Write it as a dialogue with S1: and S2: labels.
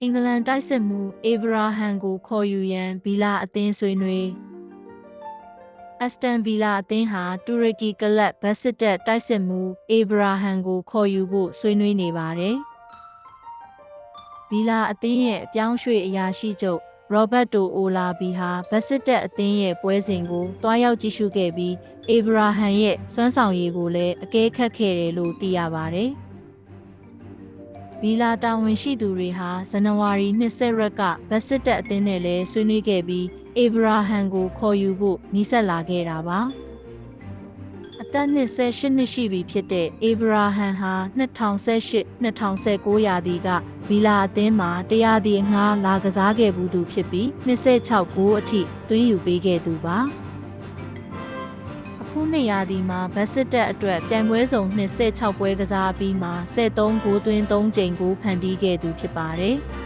S1: အင်္ဂလန်တိုက်စစ်မှုအေဗရာဟမ်ကိုခေါ်ယူရန်ဗီလာအသင်းဆွေးနွေးအက်စတန်ဗီလာအသင်းဟာတူရကီကလပ်ဘတ်စစ်တပ်တိုက်စစ်မှုအေဗရာဟမ်ကိုခေါ်ယူဖို့ဆွေးနွေးနေပါတယ်။ဗီလာအသင်းရဲ့အပြောင်းရွှေ့အရာရှိချုပ်ရောဘတ်တိုအိုလာဘီဟာဘတ်စစ်တပ်အသင်းရဲ့ပွဲစဉ်ကိုတွားရောက်ကြည့်ရှုခဲ့ပြီးအေဗရာဟမ်ရဲ့စွမ်းဆောင်ရည်ကိုလည်းအကဲခတ်ခဲ့တယ်လို့သိရပါတယ်။ဗီလာတာဝန်ရှိသူတွေဟာဇန်နဝါရီ20ရက်ကဘတ်စစ်တပ်အသင်းနဲ့လည်းဆွေးနွေးခဲ့ပြီးအေဗရာဟမ်ကိုခေါ်ယူဖို့နှီးစပ်လာခဲ့တာပါ။အသက်28နှစ်ရှိပြီဖြစ်တဲ့အေဗရာဟမ်ဟာ2018-2019ရာသီကဗီလာအသင်းမှာတရားသီအငှားလာကစားခဲ့ဘူးသူဖြစ်ပြီး26ဂိုးအထိသွင်းယူပေးခဲ့သူပါ။အခုနှစ်ရာသီမှာဘတ်စစ်တပ်အတွက်ပြိုင်ပွဲစုံ26ပွဲကစားပြီးမှ73ဂိုးသွင်း3ကြိမ်ကိုဖန်တီးခဲ့သူဖြစ်ပါတယ်။